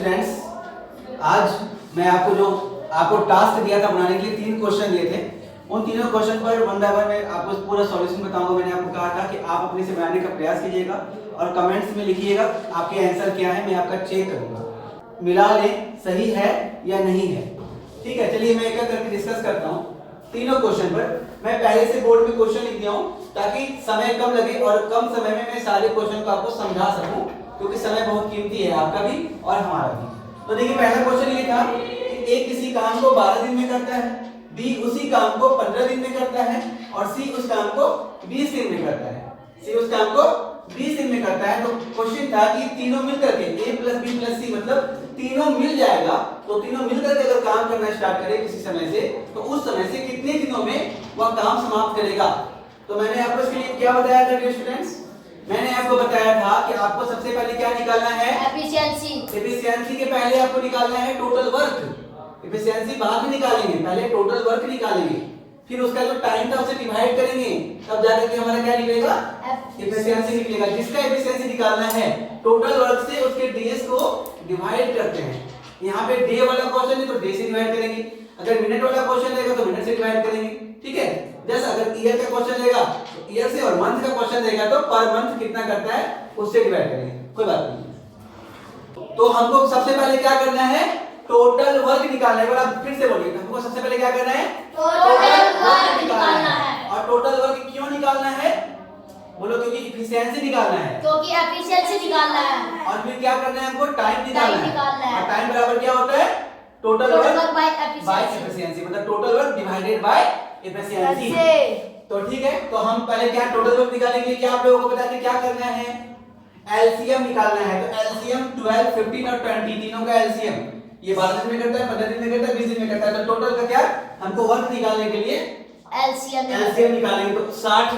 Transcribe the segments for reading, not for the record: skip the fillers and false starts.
Students, आज मैं आपको टास्क दिया था बनाने के लिए 3 क्वेश्चन दिए थे। उन तीनों क्वेश्चन पर वन बाय वन मैं आपको पूरा सॉल्यूशन बताऊंगा। मैंने आपको कहा था कि आप अपने से बनाने का प्रयास कीजिएगा और कमेंट्स में लिखिएगा आपके आंसर क्या है, मैं आपका चेक करूंगा, मिला लें सही है या नहीं है। ठीक है, चलिए मैं एक एक करके डिस्कस करता हूँ। तीनों क्वेश्चन पर मैं पहले से बोर्ड में क्वेश्चन लिख दिया हूँ ताकि समय कम लगे और कम समय में मैं सारे क्वेश्चन को आपको समझा सकूं, क्योंकि समय बहुत कीमती है, आपका भी और हमारा भी। तो देखिए पहला क्वेश्चन ये था कि ए किसी काम को 12 दिन में करता है, बी उसी काम को 15 दिन में करता है और सी उस काम को 20 दिन में करता है। सी उस काम को 20 दिन में करता है। तो क्वेश्चन था कि तीनों मिल करके ए प्लस बी प्लस सी, मतलब तीनों मिल जाएगा, तो तीनों मिल करके अगर काम करना स्टार्ट करे किसी समय से, तो उस समय से कितने दिनों में वह काम समाप्त करेगा। तो मैंने आपको इसके लिए क्या बताया था डियर स्टूडेंट्स, मैंने आपको बताया था कि आपको सबसे पहले क्या निकालना है, एफिशिएंसी। एफिशिएंसी के पहले आपको निकालना है टोटल वर्क। एफिशिएंसी बाद में निकालेंगे, पहले टोटल वर्क निकालेंगे, फिर उसका जो टाइम था उसे डिवाइड करेंगे, तब जाकर के हमारा क्या निकलेगा, एफिशिएंसी निकलेगा। जिसका एफिशिएंसी निकालना है टोटल वर्क से उसके डेज को डिवाइड करते हैं। यहाँ पे डे वाला क्वेश्चन है तो डे से डिवाइड करेंगे, अगर मिनट वाला क्वेश्चन रहेगा तो मिनट से डिवाइड करेंगे। ठीक है, जैसे अगर ईयर का क्वेश्चन रहेगा तो ईयर से, और मंथ का क्वेश्चन रहेगा तो पर मंथ कितना करता है उससे डिवाइड करेंगे, कोई बात नहीं। तो हमको सबसे पहले क्या करना है, टोटल वर्क निकालना है। आप फिर से बोलिए, हमको सबसे पहले क्या करना है, टोटल वर्क निकालना है। और टोटल वर्क क्यों निकालना है, बोलो, क्योंकि एफिशिएंसी निकालना है, क्योंकि एफिशिएंसी निकालना है। और फिर क्या करना है हमको, टाइम निकालना है। और टाइम बराबर क्या होता है, total work by by efficiency, मतलब total work divided by efficiency. तो ठीक है, तो हम पहले क्या टोटल वर्क निकालेंगे लिए क्या आप लोगों को बता दें क्या करना है, एलसीएम निकालना है। तो एलसीएम 12, 15 और 20 तीनों का एलसीएम, ये 12 दिन में करता है, 15 दिन में करता है, 20 दिन में करता है। तो टोटल का क्या हमको वर्क निकालने के लिए एलसीएम निकालेंगे। तो 60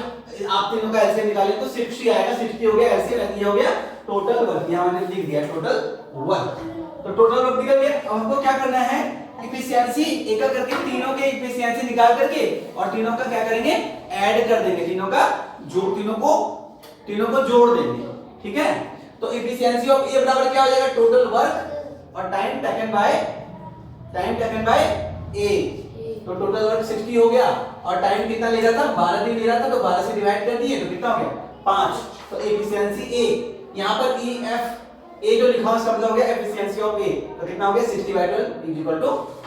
आप तीनों का एलसीएम निकालेंगे तो 60 आएगा, 60 हो गया एलसीएम, ये हो गया टोटल वर्क, यहां मैंने लिख दिया टोटल वर्क। तो टोटल वर्क निकल गया। अब हमको क्या करना है, एफिशिएंसी एक एक करके तीनों के एफिशिएंसी निकाल करके और तीनों का क्या करेंगे, ऐड कर देंगे, तीनों को जोड़ देंगे। ठीक है, तो एफिशिएंसी ऑफ ए बराबर क्या हो जाएगा, टोटल वर्क और टाइम टेकन बाय ए। तो टोटल वर्क 60 हो गया और टाइम कितना ले रहा था, 12 दिन ले रहा था, तो 12 से डिवाइड कर दिए तो कितना हो गया, 5। तो एफिशिएंसी ए, यहां पर ई एफ ए जो लिखा उसका मतलब हो गया एफिशिएंसी ऑफ ए, तो कितना हो गया 60/12 =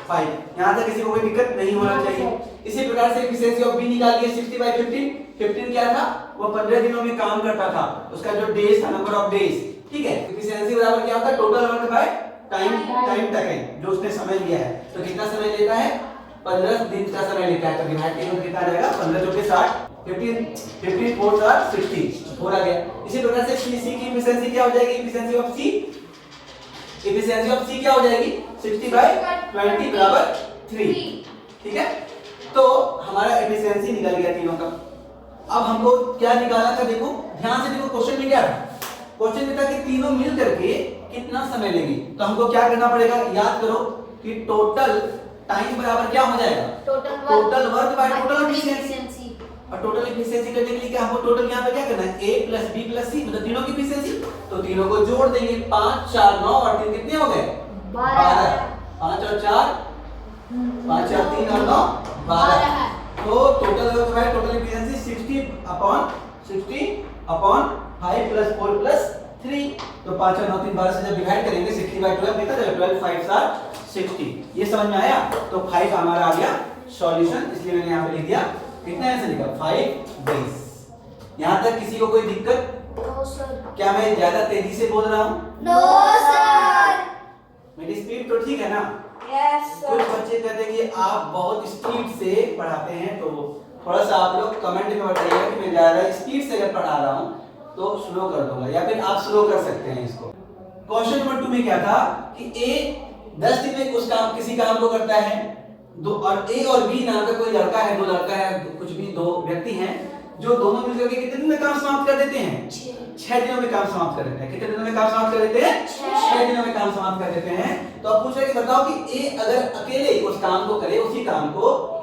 5। यहां तक किसी को कोई दिक्कत नहीं होना चाहिए। इसी प्रकार से एफिशिएंसी ऑफ बी निकालिए, 60/15। 15 क्या था, वो 15 दिनों में काम करता था, उसका जो डेज था, नंबर ऑफ डेज। ठीक है, एफिशिएंसी बराबर क्या होता है, total work by time taken, जो उसने समय लिया है। तो कितना समय लेता है, 15 दिन का समय लेता है। तो डिवाइड करेंगे कितना आ जाएगा, 15 जो के 60, 15 4 4 60 हो गया। इसी प्रकार से सी की एफिशिएंसी क्या हो जाएगी, एफिशिएंसी ऑफ सी क्या हो जाएगी, 60/20 बराबर 3। ठीक है, तो हमारा एफिशिएंसी निकल गया तीनों का। अब हमको क्या निकालना था, देखो ध्यान से देखो, क्वेश्चन में क्या था, क्वेश्चन में था कि तीनों मिल करके कितना समय लेंगे। तो हमको क्या करना पड़ेगा, याद करो कि टोटल टाइम बराबर क्या हो जाएगा, total work by total efficiency. और टोटल एफिशिएंसी करने के लिए क्या हमको टोटल यहां पे क्या करना है, a plus b plus c, मतलब तीनों की एफिशिएंसी। तो तीनों को जोड़ देंगे, 5 4 9 और 3 कितने हो गए, 12। 5 और 4 5 और 3 और 9 12। तो total work by total efficiency 60/5 plus 4 plus 3। तो 5 और 9 3 12 से जब डिवाइड करेंगे 60/12 कितना जाएगा, 12 5 7 60। ये समझ में आया। तो 5 हमारा आ गया सॉल्यूशन, इसलिए मैंने यहां पे लिख दिया कितना आंसर निकला, 5 डेज। यहां तक किसी को कोई दिक्कत? No sir. क्या मैं ज्यादा तेजी से बोल रहा हूं? No sir. मेरी स्पीड तो ठीक है ना? Yes sir. कुछ बच्चे कहते हैं कि आप बहुत स्पीड से पढ़ाते हैं, तो थोड़ा सा आप लोग कमेंट में बताइएगा कि मैं ज्यादा स्पीड से अगर पढ़ा रहा हूं तो स्लो कर दूंगा, या फिर आप स्लो कर सकते हैं इसको। क्वेश्चन नंबर 2 में क्या था कि ए 10 दिन में किसी काम को करता है, दो और ए और बी नाम का कोई लड़का है, 2 लड़का है, कुछ भी 2 व्यक्ति हैं, जो दोनों मिलकर के कितने दिन में काम समाप्त कर देते हैं, 6 दिनों में काम समाप्त कर देते हैं। कितने दिनों में काम समाप्त कर देते हैं, 6 दिनों में काम समाप्त कर देते हैं। तो अब पूछ रहे कि बताओ कि ए अगर अकेले उस काम को करे, उसी काम को,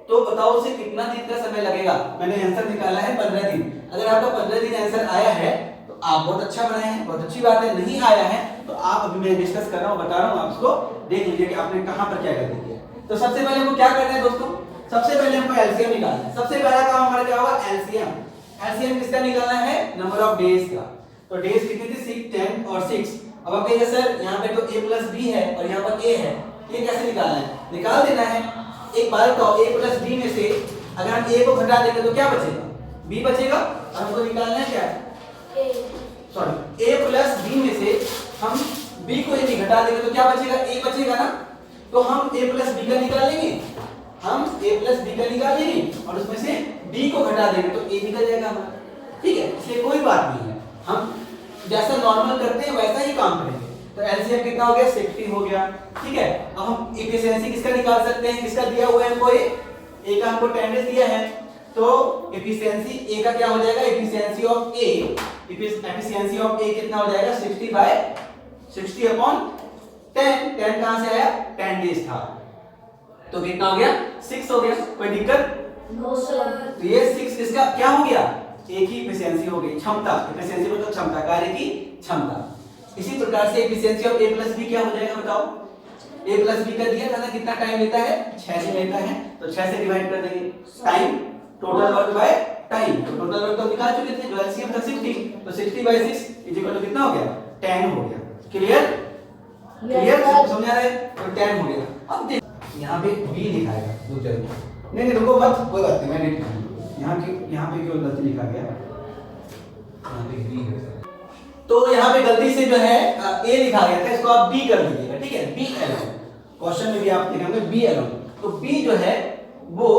तो बताओ उसे कितना दिन का समय लगेगा। मैंने आंसर निकाला है 15 दिन। अगर आपका 15 दिन आंसर आया है तो आप बहुत अच्छा बनाए हैं, बहुत अच्छी बात है। नहीं आया है तो आप अभी मैं डिस्कस कर रहा हूँ, बता रहा हूँ, आप इसको देख लीजिए कि आपने कहाँ पर क्या गलती किया। तो सबसे पहले हमको क्या करना है दोस्तों, सबसे पहले हमको एलसीएम निकालना है। सबसे पहला काम हमारा क्या होगा, एलसीएम। एलसीएम किसका निकालना है, नंबर ऑफ डेज का। तो डेज कितनी थी, 6, 10 और 6। अब आप कहेंगे सर यहाँ पे तो a प्लस बी है और यहाँ पर a है, ये कैसे निकालना है, निकाल देना है। एक बात बताओ, a प्लस बी में से अगर हम a को घटा देंगे तो क्या बचेगा, b बचेगा। और हमको निकालना है क्या, सॉरी a प्लस b में से हम b को यदि घटा देंगे तो क्या बचेगा, a बचेगा ना। तो हम a प्लस b का निकालेंगे, हम a प्लस b का निकालेंगे और उसमें से b को घटा देंगे तो a निकल जाएगा हमारा, ठीक है। इसलिए कोई बात नहीं है, हम जैसा नॉर्मल करते हैं वैसा ही काम करेंगे। तो एलसीएम कितना हो गया, 60 हो गया, ठीक है। अब हम एफिशिएंसी किसका निकाल सकते हैं, किसका दिया हुआ है हमको, ए का हमको 10 डेज दिया है। तो एफिशिएंसी ए का क्या हो जाएगा, efficiency of A, efficiency of A कितना हो जाएगा, 60 अपॉन 10। 10 कहां से आया, 10 डेज था, तो कितना हो गया, 6 हो गया। कोई दिक्कत, नो सर। तो ये 6 किसका क्या हो गया, ए की एफिशिएंसी हो गई, क्षमता। एफिशिएंसी मतलब क्षमता, कार्य की क्षमता। इसी प्रकार से efficiency of a plus b क्या हो जाएगा बताओ, a प्लस b का दिया था ना, कितना टाइम लेता है, 6 से लेता है, तो 6 से डिवाइड कर देंगे, time total work by time. तो टोटल वर्क तो निकाल चुके थे, जो एलसीएम था 60, तो 60 बाय 6 इक्वल टू कितना हो गया, 10 हो गया। क्लियर, क्लियर समझ आ रहा है, तो 10 हो गया। अब देख यहाँ पे b लिखा है दूसरे, नहीं रुको मत, कोई बात नहीं, मैं लिख यहाँ पे क्यों गलती लिखा गया, यहाँ पे b है, तो यहाँ पे गलती से जो है a लिखा गया था, इसको आप b कर दीजिएगा, ठीक है। b एलोन, क्वेश्चन में भी आप लिखेंगे b एलोन, तो b जो है वो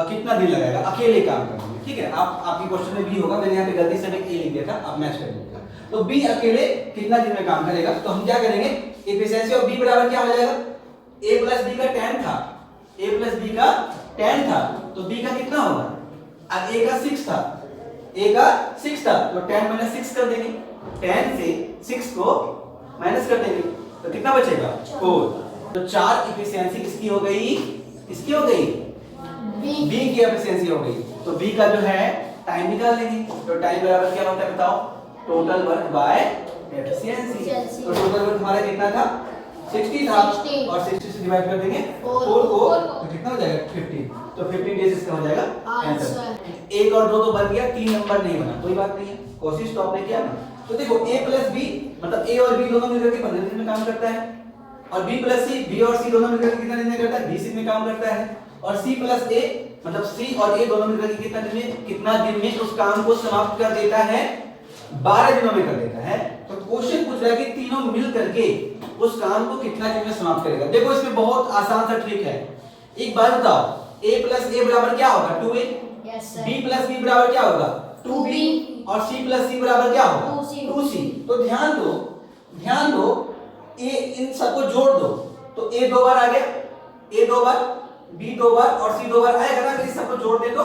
कितना दिन लगाएगा अकेले काम करने में, ठीक है। आपकी क्वेश्चन में b होगा, मैंने यहाँ पे गलती से a लिख दिया था, आप मैच कर लीजिएगा। तो b अकेले कितना दिन में काम करेगा, तो हम क्या करेंगे, एफिशिएंसी ऑफ b बराबर क्या हो जाएगा, a प्लस b का 10 था, a प्लस b का 10 था, तो b का कितना होगा, अब a का 6 था, a का 6 था, तो 10 माइनस 6 कर देंगे, 10 से 6 को माइनस कर देंगे, तो कितना बचेगा, 4। तो 4 एफिशिएंसी किसकी हो गई, किसकी हो गई, b की एफिशिएंसी हो गई। तो b का जो है टाइम निकाल लेंगे, तो टाइम बराबर क्या होता है बताओ, टोटल वर्क बाय एफिशिएंसी। तो टोटल वर्क हमारा कितना था, 60 था, और 60 से डिवाइड कर देंगे 4 को, तो कितना हो जाएगा, 50। तो 50 डेज इसका हो जाएगा आंसर। 1 और 2 तो बन गया, 3 नंबर नहीं बना, कोई बात नहीं है, कोशिश तो आपने किया ना। तो देखो a प्लस b मतलब a और b दोनों मिलकर के 15 दिन में काम करता है, और b प्लस c, b और c दोनों मिलकर के कितना दिन में करता है, 20 दिन में काम करता है। और c प्लस a मतलब c और a दोनों मिलकर के कितना दिन में उस काम को समाप्त कर देता है, 12 दिनों में कर देता है। तो क्वेश्चन पूछ रहा है कि तीनों मिल करके उस काम को कितना दिन में समाप्त करेगा। देखो इसमें बहुत आसान सा ट्रिक है, एक बात बताओ, a प्लस a बराबर क्या होगा, 2a, b प्लस b बराबर क्या होगा, 2b, और c प्लस c बराबर क्या होगा, 2c। तो ध्यान दो a इन सबको जोड़ दो, तो a 2 बार आ गया, a 2 बार, b 2 बार और c 2 बार आएगा ना। अगर इस सबको जोड़ दे तो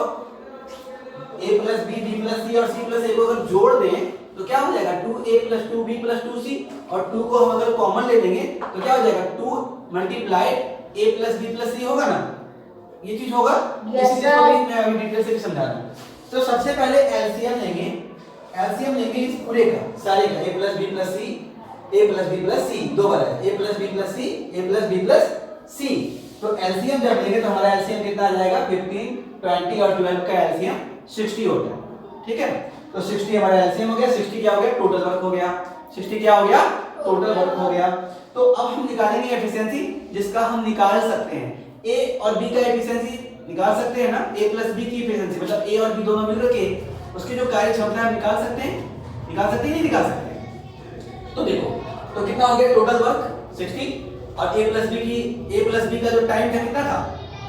a plus b, b plus c और c प्लस a को अगर जोड़ दें तो क्या हो जाएगा, 2a plus 2b plus 2c, और 2 को हम अगर कॉमन ले लेंगे तो क्या हो जाएगा, 2 multiplied a plus b plus c होगा ना, ये चीज होगा। इसी चीज को भी मैं अभी डिटेल से भी समझा रहा हूं। तो सबसे पहले एलसीएम लेंगे, एलसीएम लेंगे इस पूरे का, सारे का, a plus b plus c, a plus b plus c, 2 बार है, a plus b plus c, a plus b plus c। तो एलसीएम जब लेंगे तो हमारा एलसीएम कितना आ जाएगा, 15, 20 और 12 का एलसीएम 60 होता है, ठीक है। तो 60 हमारा एलसीएम हो गया, 60 क्या हो गया, टोटल वर्क हो गया, 60 क्या हो गया, टोटल वर्क हो गया। तो अब हम निकालेंगे एफिशिएंसी, जिसका हम निकाल सकते हैं a और b का एफिशिएंसी निकाल सकते हैं ना, a प्लस b की एफिशिएंसी मतलब a और b दोनों मिलकर के उसकी जो कार्य क्षमता है निकाल सकते हैं, नहीं निकाल सकते। तो देखो, तो कितना हो गया टोटल वर्क 60, और a प्लस b का जो टाइम था कितना था,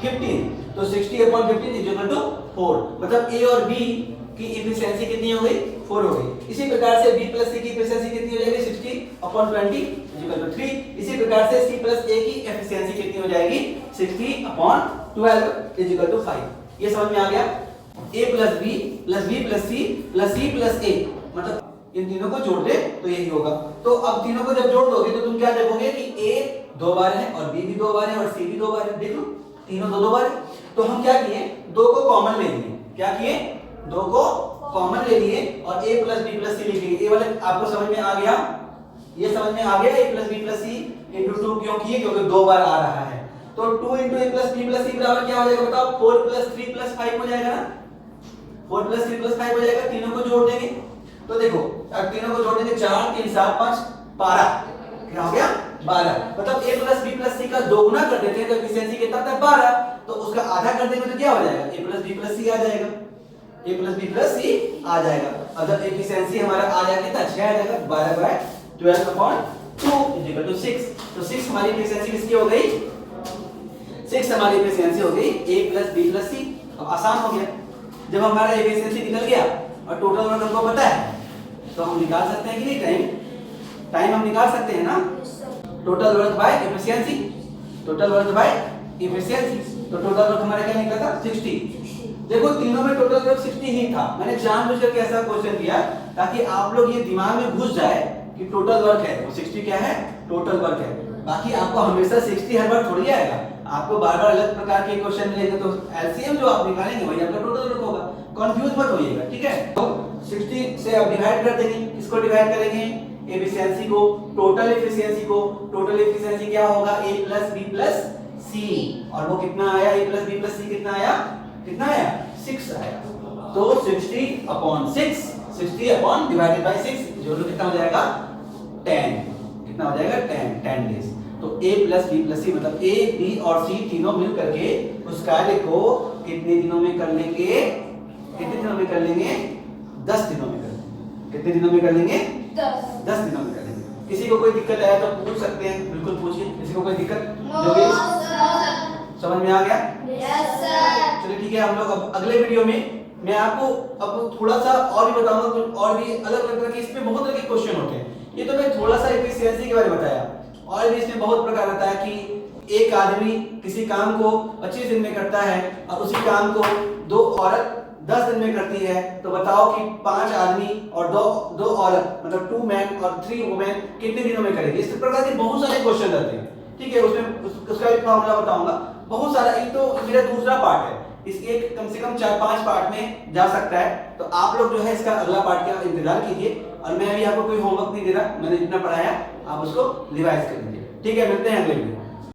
15, तो 60 अपॉन 15 इज इक्वल टू 4, मतलब a और b की एफिशिएंसी कितनी हो गई, 4 हो गई। इसी प्रकार से b प्लस c की एफिशिएंसी कितनी हो जाएगी, 60 अपॉन 20 इज इक्वल टू 3। इसी प्रकार से c प्लस a की एफिशिएंसी कितनी हो जाएगी, 60 अपॉन 12 इज इक्वल टू 5। ये समझ में आ गया, a plus b plus b plus c plus c plus a, मतलब इन तीनों को जोड़ दे तो यही होगा। तो अब तीनों को जब जोड़ दोगे तो तुम क्या देखोगे कि a 2 बार है और b भी 2 बार है और c भी 2 बार है, देख लो तीनों 2 बार है। तो हम क्या किए, 2 को कॉमन ले लिए, क्या किए, 2 को कॉमन ले लिए और a plus b plus c लिख लिए। ये वाले आपको समझ में आ गया, ये समझ में आ गया a plus B plus C into 2 क्यों किए? क्योंकि 2 बार आ रहा है। तो 2 into a plus B plus C बराबर क्या हो जाएगा बताओ? 4 प्लस 3 प्लस 5 हो जाएगा ना? 4 प्लस 3 प्लस 5 हो जाएगा। तीनों को जोड़ देंगे तो देखो अब तीनों को जोड़ देंगे 4 3 7 5 12 क्या हो गया? 12। मतलब a प्लस बी प्लस सी का दोगुना कर देते हैं तो एफिशिएंसी कितना आता है? 12। तो उसका आधा कर देंगे तो क्या हो जाएगा? a प्लस बी प्लस सी आ जाएगा। a प्लस बी प्लस सी आ जाएगा। और जब एफिशिएंसी हमारा आ जाएगा कितना? 6 आ जाएगा। 12/12/2 = 6। तो 6 हमारी एफिशिएंसी किसकी हो गई? 6 हमारी एफिशिएंसी हो गई a प्लस बी प्लस सी। तो आसान हो गया। जब हमारा एफिशिएंसी निकल गया और टोटल वर्क हमको पता है तो हम निकाल सकते हैं कि नहीं? टाइम हम निकाल सकते हैं ना? Total work bye efficiency, total work bye efficiency. तो टोटल वर्क हमारा क्या निकला था? 60। देखो तीनों में टोटल वर्क 60 ही था। मैंने जानबूझकर ऐसा क्वेश्चन दिया ताकि आप लोग ये दिमाग में घुस जाए कि टोटल वर्क है वो 60 क्या है? टोटल वर्क है। बाकी आपको हमेशा 60 हर बार थोड़ी आएगा। आपको बार-बार अलग प्रकार के क्वेश्चन मिलेंगे तो एलसीएम जो आप निकालेंगे वही आपका टोटल वर्क होगा। कंफ्यूज मत होइएगा, ठीक है? तो 60 से अब डिवाइड कर देंगे। किसको डिवाइड करेंगे? एफिशिएंसी को, टोटल एफिशिएंसी को। टोटल एफिशिएंसी क्या होगा? a plus b plus c। और वो कितना आया? a plus b plus c कितना आया? कितना आया? 6 आया। तो 60/6, 60 डिवाइडेड बाय 6 जो कितना हो जाएगा? 10। कितना हो जाएगा? 10 डेज। तो a plus b plus c मतलब a b और c तीनों मिल करके उस कार्य को कितने दिनों में कर लेंगे? कितने दिनों में कर लेंगे? 10 दिनों में कर लेंगे। कितने दिनों में कर लेंगे? 10 दिनों में कर लेंगे। किसी को कोई दिक्कत आया तो पूछ सकते हैं, बिल्कुल पूछिए। किसी को कोई दिक्कत? समझ में आ गया? Yes sir. चलिए ठीक है, हम लोग अब अगले वीडियो में मैं आपको अब थोड़ा सा और भी बताऊंगा कुछ और भी अलग अलग तरह के इसमें बहुत तरह के क्वेश्चन होते हैं। ये तो मैं थोड़ा सा एफिशिएंसी के बारे में बताया, और भी इसमें बहुत प्रकार होता है कि एक आदमी किसी काम को 25 दिन में करता है और उसी काम को 2 औरत 10 दिन में करती है। तो बताओ कि 5 आदमी और 2 औरत मतलब 2 मैन और 3 वुमेन कितने दिनों में करेंगे? इस प्रकार के बहुत सारे क्वेश्चन रहते हैं, ठीक है? उसमें उसका एक फॉर्मूला बताऊंगा। बहुत सारा, एक तो मेरा दूसरा पार्ट है, इसके कम से कम 4-5 पार्ट में जा सकता है। तो आप लोग जो है इसका अगला पार्ट का इंतजार कीजिए। और मैं अभी आपको कोई होमवर्क नहीं दे रहा, मैंने जितना पढ़ाया आप उसको रिवाइज कर लीजिए, ठीक है? मिलते हैं अगले वीडियो में।